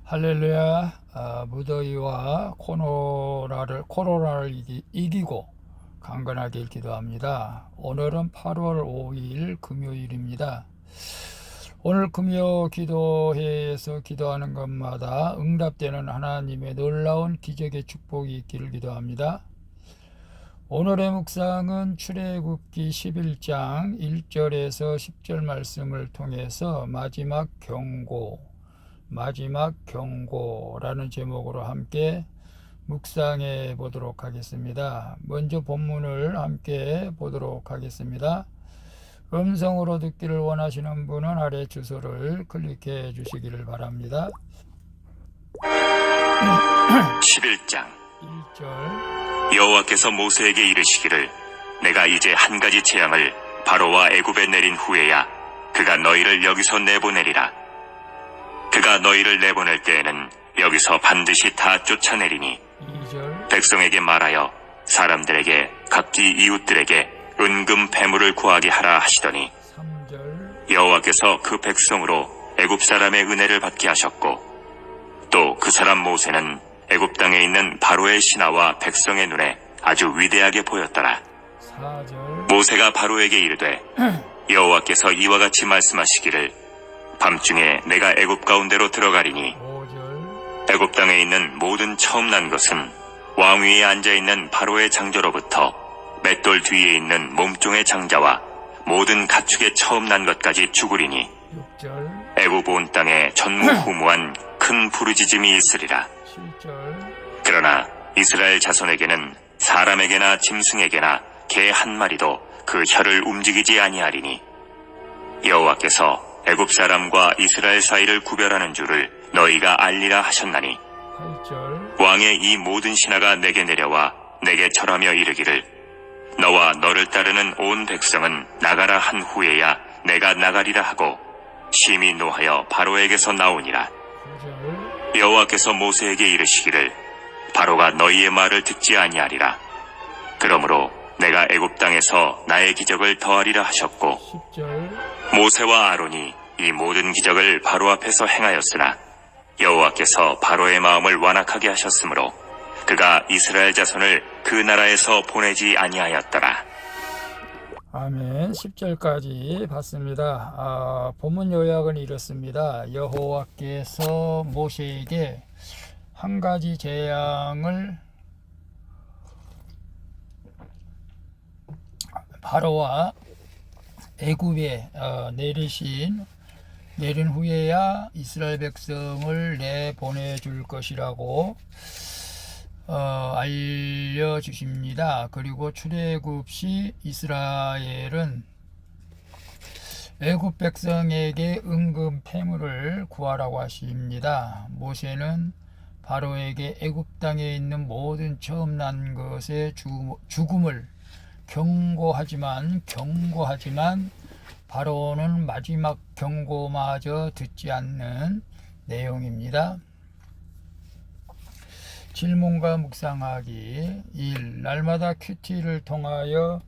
할렐루야. 무더위와 코로나를 이기고 강건하게 기도합니다. 오늘은 8월 5일 금요일입니다. 오늘 금요 기도회에서 기도하는 것마다 응답되는 하나님의 놀라운 기적의 축복이 있기를 기도합니다. 오늘의 묵상은 출애굽기 11장 1절에서 10절 말씀을 통해서 마지막 경고라는 제목으로 함께 묵상해 보도록 하겠습니다. 먼저 본문을 함께 보도록 하겠습니다. 음성으로 듣기를 원하시는 분은 아래 주소를 클릭해 주시기를 바랍니다. 11장 1절 여호와께서 모세에게 이르시기를 내가 이제 한 가지 재앙을 바로와 애굽에 내린 후에야 그가 너희를 여기서 내보내리라. 그가 너희를 내보낼 때에는 여기서 반드시 다 쫓아내리니 2절 백성에게 말하여 사람들에게 각기 이웃들에게 은금 배물을 구하게 하라 하시더니 3절 여호와께서 그 백성으로 애굽 사람의 은혜를 받게 하셨고 또 그 사람 모세는 애굽 땅에 있는 바로의 신하와 백성의 눈에 아주 위대하게 보였더라. 4절 모세가 바로에게 이르되 여호와께서 이와 같이 말씀하시기를 밤중에 내가 애굽 가운데로 들어가리니 5절 애굽 땅에 있는 모든 처음 난 것은 왕 위에 앉아있는 바로의 장자로부터 맷돌 뒤에 있는 몸종의 장자와 모든 가축의 처음 난 것까지 죽으리니 6절 애굽 온 땅에 전무후무한 큰 부르짖음이 있으리라. 7절 그러나 이스라엘 자손에게는 사람에게나 짐승에게나 개 한 마리도 그 혀를 움직이지 아니하리니 여호와께서 애굽 사람과 이스라엘 사이를 구별하는 줄을 너희가 알리라 하셨나니 8절 왕의 이 모든 신하가 내게 내려와 내게 절하며 이르기를 너와 너를 따르는 온 백성은 나가라 한 후에야 내가 나가리라 하고 심히 노하여 바로에게서 나오니라. 9절 여호와께서 모세에게 이르시기를 바로가 너희의 말을 듣지 아니하리라. 그러므로 내가 애굽 땅에서 나의 기적을 더하리라 하셨고 10절 모세와 아론이 이 모든 기적을 바로 앞에서 행하였으나 여호와께서 바로의 마음을 완악하게 하셨으므로 그가 이스라엘 자손을 그 나라에서 보내지 아니하였더라. 아멘. 10절까지 봤습니다. 본문 요약은 이렇습니다. 여호와께서 모세에게 한 가지 재앙을 바로와 애굽에 내린 후에야 이스라엘 백성을 내보내줄 것이라고 알려주십니다. 그리고 출애굽 시 이스라엘은 애굽 백성에게 은금 패물을 구하라고 하십니다. 모세는 바로에게 애굽 땅에 있는 모든 처음 난 것의 죽음을 경고하지만 바로는 마지막 경고마저 듣지 않는 내용입니다. 질문과 묵상하기 1. 날마다 큐티를 통하여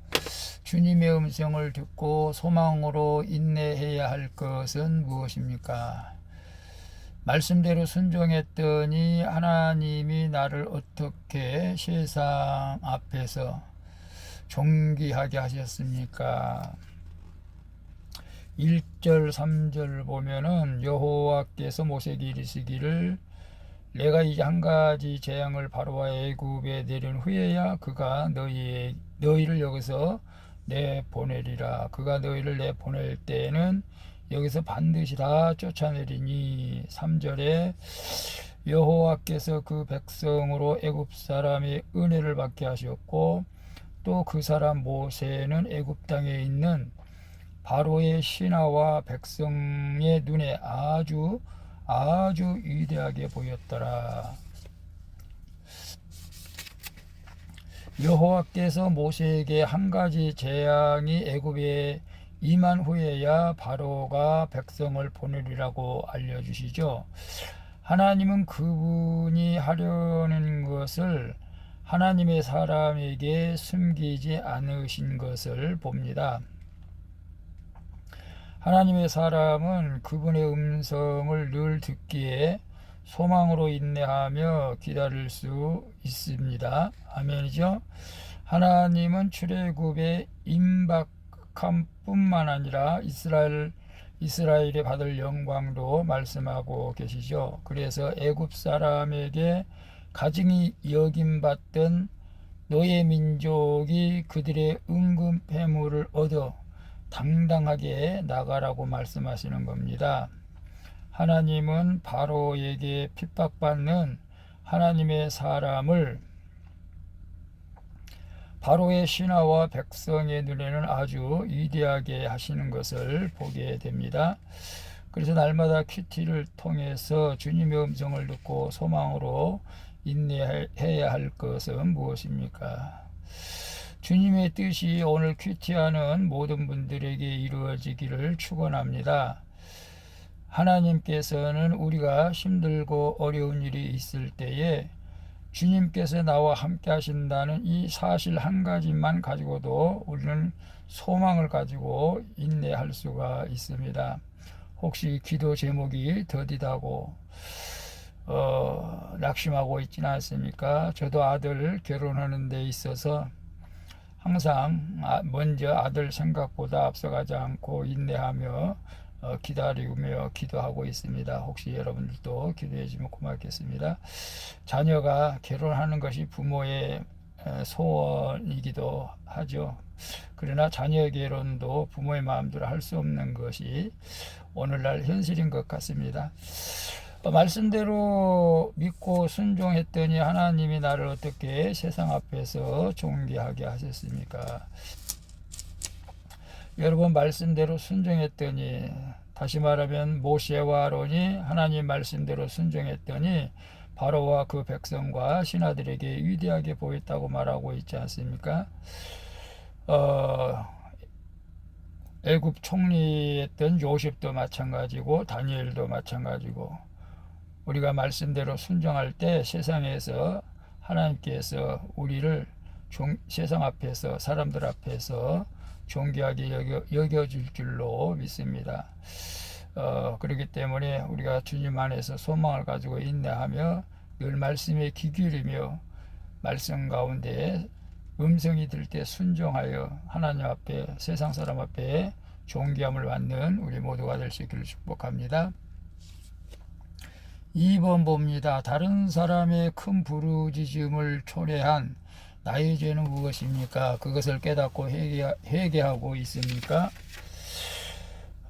주님의 음성을 듣고 소망으로 인내해야 할 것은 무엇입니까? 말씀대로 순종했더니 하나님이 나를 어떻게 세상 앞에서 존귀하게 하셨습니까? 1절 3절 보면은 여호와께서 모세에게 이르시기를 내가 이제 한 가지 재앙을 바로와 애굽에 내린 후에야 그가 너희를 여기서 내보내리라. 그가 너희를 내보낼 때에는 여기서 반드시 다 쫓아내리니 3절에 여호와께서 그 백성으로 애굽 사람의 은혜를 받게 하셨고 또 그 사람 모세는 애굽 땅에 있는 바로의 신하와 백성의 눈에 아주 위대하게 보였더라. 여호와께서 모세에게 한 가지 재앙이 애굽에 임한 후에야 바로가 백성을 보내리라고 알려주시죠. 하나님은 그분이 하려는 것을 하나님의 사람에게 숨기지 않으신 것을 봅니다. 하나님의 사람은 그분의 음성을 늘 듣기에 소망으로 인내하며 기다릴 수 있습니다. 아멘이죠. 하나님은 출애굽의 임박함뿐만 아니라 이스라엘이 받을 영광도 말씀하고 계시죠. 그래서 애굽 사람에게 가증히 여김받던 노예 민족이 그들의 은금 패물을 얻어 당당하게 나가라고 말씀하시는 겁니다. 하나님은 바로에게 핍박받는 하나님의 사람을 바로의 신하와 백성의 눈에는 아주 위대하게 하시는 것을 보게 됩니다. 그래서 날마다 큐티를 통해서 주님의 음성을 듣고 소망으로 인내해야 할 것은 무엇입니까? 주님의 뜻이 오늘 큐티하는 모든 분들에게 이루어지기를 축원합니다. 하나님께서는 우리가 힘들고 어려운 일이 있을 때에 주님께서 나와 함께 하신다는 이 사실 한 가지만 가지고도 우리는 소망을 가지고 인내할 수가 있습니다. 혹시 기도 제목이 더디다고 낙심하고 있지는 않습니까? 저도 아들 결혼하는 데 있어서 항상 먼저 아들 생각보다 앞서가지 않고 인내하며 기다리며 기도하고 있습니다. 혹시 여러분들도 기도해 주면 고맙겠습니다. 자녀가 결혼하는 것이 부모의 소원이기도 하죠. 그러나 자녀 결혼도 부모의 마음대로 할 수 없는 것이 오늘날 현실인 것 같습니다. 말씀대로 믿고 순종했더니 하나님이 나를 어떻게 세상 앞에서 존귀하게 하셨습니까? 여러분, 말씀대로 순종했더니, 다시 말하면 모세와 아론이 하나님 말씀대로 순종했더니 바로와 그 백성과 신하들에게 위대하게 보였다고 말하고 있지 않습니까? 애굽 총리였던 요셉도 마찬가지고 다니엘도 마찬가지고, 우리가 말씀대로 순종할 때 세상에서 하나님께서 우리를 세상 앞에서, 사람들 앞에서 존귀하게 여겨줄 줄로 믿습니다. 그렇기 때문에 우리가 주님 안에서 소망을 가지고 인내하며 늘 말씀에 귀 기울이며 말씀 가운데 음성이 들 때 순종하여 하나님 앞에, 세상 사람 앞에 존귀함을 받는 우리 모두가 될 수 있기를 축복합니다. 2번 봅니다. 다른 사람의 큰 부르짖음을 초래한 나의 죄는 무엇입니까? 그것을 깨닫고 회개하고 있습니까?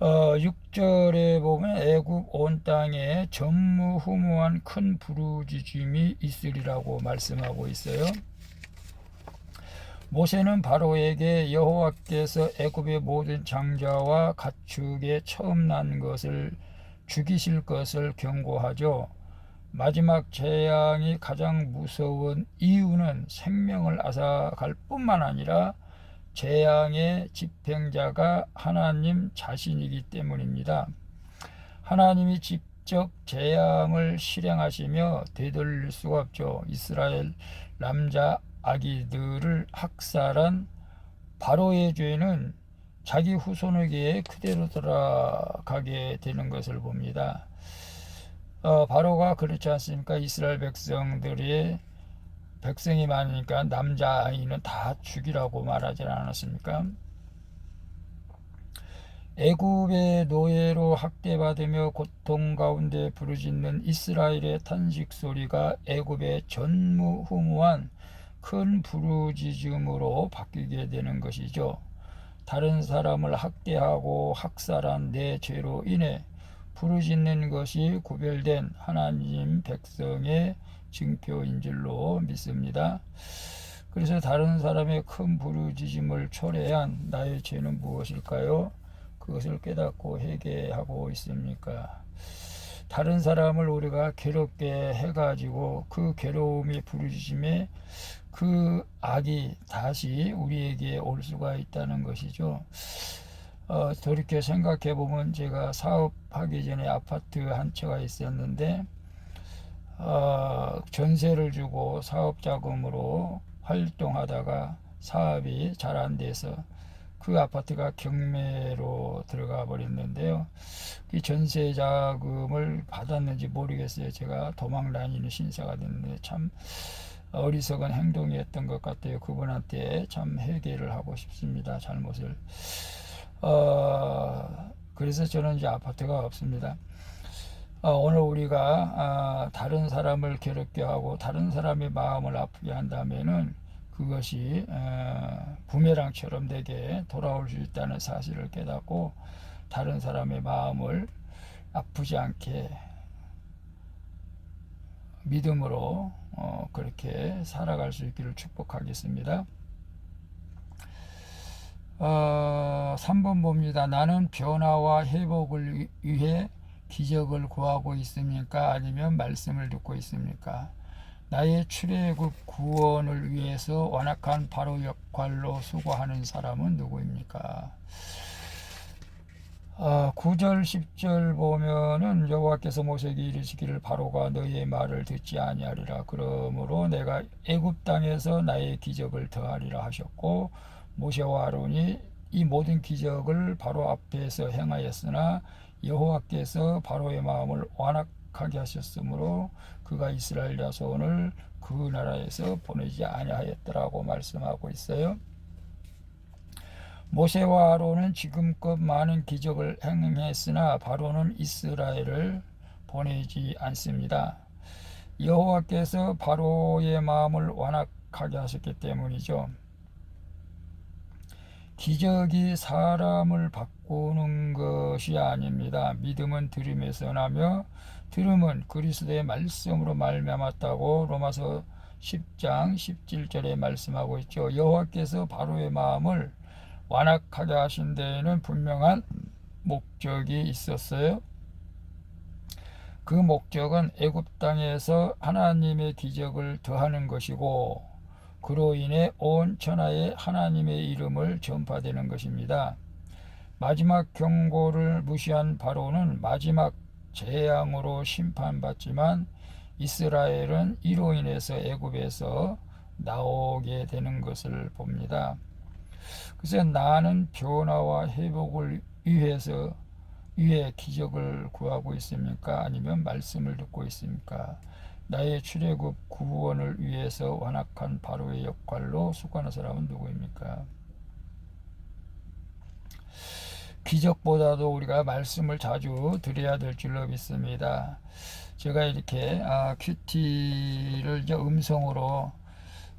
6절에 보면 애굽 온 땅에 전무후무한 큰 부르짖음이 있으리라고 말씀하고 있어요. 모세는 바로에게 여호와께서 애굽의 모든 장자와 가축에 처음 난 것을 죽이실 것을 경고하죠. 마지막 재앙이 가장 무서운 이유는 생명을 앗아갈 뿐만 아니라 재앙의 집행자가 하나님 자신이기 때문입니다. 하나님이 직접 재앙을 실행하시며 되돌릴 수가 없죠. 이스라엘 남자 아기들을 학살한 바로의 죄는 자기 후손에게 그대로 돌아가게 되는 것을 봅니다. 바로가 그렇지 않습니까? 이스라엘 백성이 많으니까 남자아이는 다 죽이라고 말하지 않았습니까? 애굽의 노예로 학대받으며 고통 가운데 부르짖는 이스라엘의 탄식 소리가 애굽의 전무후무한 큰 부르짖음으로 바뀌게 되는 것이죠. 다른 사람을 학대하고 학살한 내 죄로 인해 부르짖는 것이 구별된 하나님 백성의 징표인 줄로 믿습니다. 그래서 다른 사람의 큰 부르짖음을 초래한 나의 죄는 무엇일까요? 그것을 깨닫고 회개하고 있습니까? 다른 사람을 우리가 괴롭게 해가지고 그 괴로움이 부르짖음에 그 악이 다시 우리에게 올 수가 있다는 것이죠. 돌이켜 생각해 보면 제가 사업하기 전에 아파트 한 채가 있었는데 전세를 주고 사업 자금으로 활동하다가 사업이 잘 안 돼서 그 아파트가 경매로 들어가 버렸는데요. 이 전세 자금을 받았는지 모르겠어요. 제가 도망 다니는 신사가 됐는데 참 어리석은 행동이었던 것 같아요. 그분한테 참 회개를 하고 싶습니다. 잘못을. 그래서 저는 이제 아파트가 없습니다. 오늘 우리가 다른 사람을 괴롭게 하고 다른 사람의 마음을 아프게 한다면은 그것이 부메랑처럼 내게 돌아올 수 있다는 사실을 깨닫고 다른 사람의 마음을 아프지 않게 믿음으로 그렇게 살아갈 수 있기를 축복하겠습니다. 3번 봅니다. 나는 변화와 회복을 위해 기적을 구하고 있습니까? 아니면 말씀을 듣고 있습니까? 나의 출애굽 구원을 위해서 완악한 바로 역할로 수고하는 사람은 누구입니까? 9절 10절 보면은 여호와께서 모세에게 이르시기를 바로가 너희의 말을 듣지 아니하리라. 그러므로 내가 애굽 땅에서 나의 기적을 더하리라 하셨고, 모세와 아론이 이 모든 기적을 바로 앞에서 행하였으나 여호와께서 바로의 마음을 완악하게 하셨으므로 그가 이스라엘 자손을 그 나라에서 보내지 아니하였더라고 말씀하고 있어요. 모세와 아론은 지금껏 많은 기적을 행했으나 바로는 이스라엘을 보내지 않습니다. 여호와께서 바로의 마음을 완악하게 하셨기 때문이죠. 기적이 사람을 바꾸는 것이 아닙니다. 믿음은 들음에서 나며 들음은 그리스도의 말씀으로 말미암았다고 로마서 10장 17절에 말씀하고 있죠. 여호와께서 바로의 마음을 완악하게 하신 데에는 분명한 목적이 있었어요. 그 목적은 애굽 땅에서 하나님의 기적을 더하는 것이고, 그로 인해 온 천하에 하나님의 이름을 전파되는 것입니다. 마지막 경고를 무시한 바로는 마지막 재앙으로 심판받지만 이스라엘은 이로 인해서 애굽에서 나오게 되는 것을 봅니다. 그래서 나는 변화와 회복을 위해 기적을 구하고 있습니까? 아니면 말씀을 듣고 있습니까? 나의 출애굽 구원을 위해서 완악한 바로의 역할로 수고하는 사람은 누구입니까? 기적보다도 우리가 말씀을 자주 드려야 될 줄로 믿습니다. 제가 이렇게 큐티를 이제 음성으로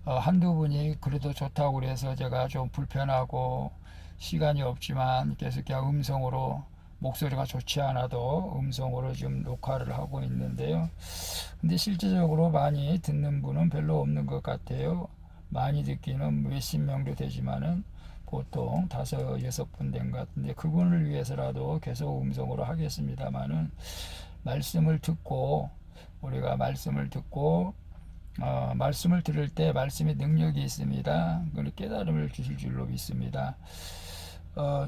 한두 분이 그래도 좋다고 그래서 제가 좀 불편하고 시간이 없지만 계속 그냥 음성으로, 목소리가 좋지 않아도 음성으로 좀 녹화를 하고 있는데요. 근데 실제적으로 많이 듣는 분은 별로 없는 것 같아요. 많이 듣기는 몇십 명도 되지만은 보통 5, 6분 된 것 같은데, 그분을 위해서라도 계속 음성으로 하겠습니다만은 말씀을 듣고, 우리가 말씀을 듣고 말씀을 들을 때 말씀의 능력이 있습니다. 그걸 깨달음을 주실 줄로 믿습니다.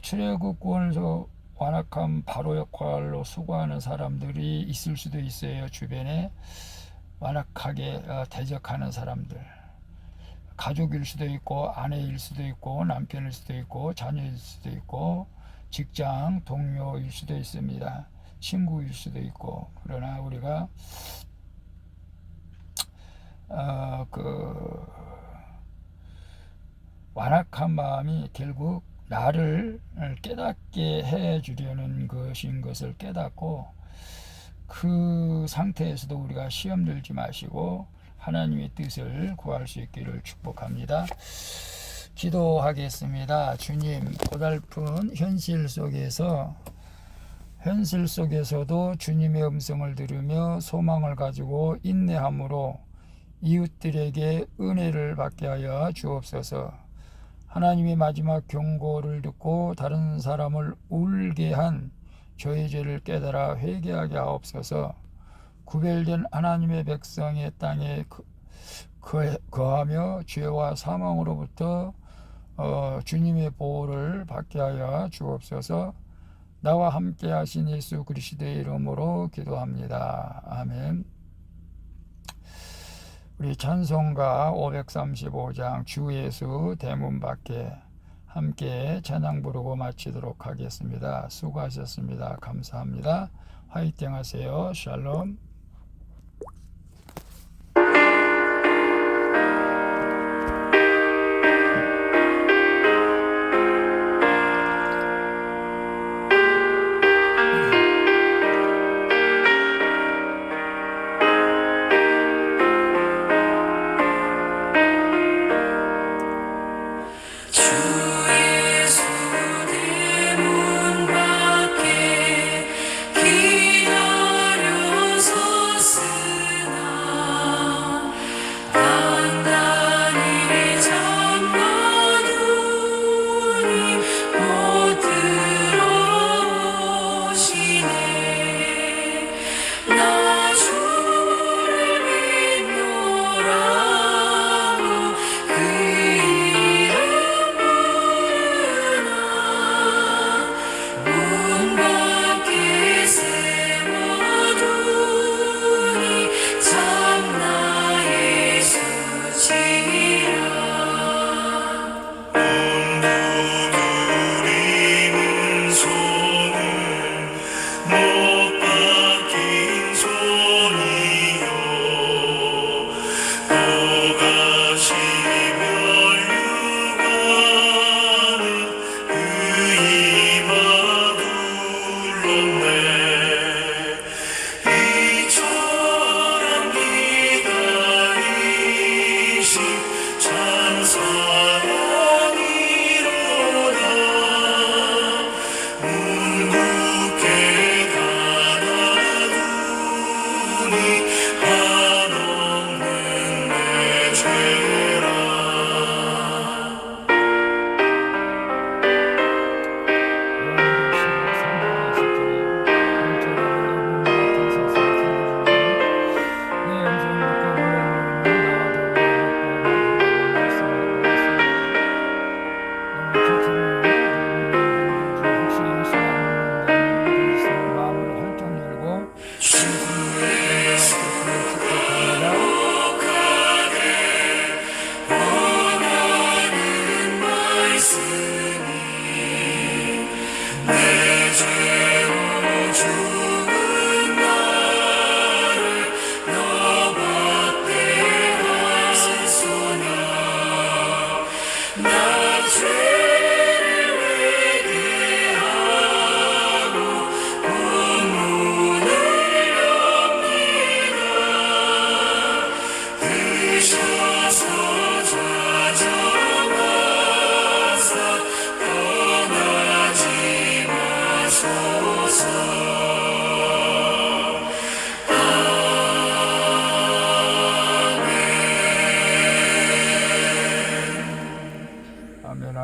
출애굽 구원을 완악한 바로 역할로 수고하는 사람들이 있을 수도 있어요. 주변에 완악하게 대적하는 사람들, 가족일 수도 있고 아내일 수도 있고 남편일 수도 있고 자녀일 수도 있고 직장 동료일 수도 있습니다. 친구일 수도 있고. 그러나 우리가 완악한 마음이 결국 나를 깨닫게 해 주려는 것인 것을 깨닫고, 그 상태에서도 우리가 시험 들지 마시고 하나님의 뜻을 구할 수 있기를 축복합니다. 기도하겠습니다. 주님, 고달픈 현실 속에서도 주님의 음성을 들으며 소망을 가지고 인내함으로 이웃들에게 은혜를 받게 하여 주옵소서. 하나님의 마지막 경고를 듣고 다른 사람을 울게 한 저의 죄를 깨달아 회개하게 하옵소서. 구별된 하나님의 백성의 땅에 거하며 죄와 사망으로부터 주님의 보호를 받게 하여 주옵소서. 나와 함께 하신 예수 그리스도의 이름으로 기도합니다. 아멘. 우리 찬송가 535장 주 예수 대문 밖에 함께 찬양 부르고 마치도록 하겠습니다. 수고하셨습니다. 감사합니다. 화이팅 하세요. 샬롬.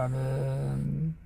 아멘.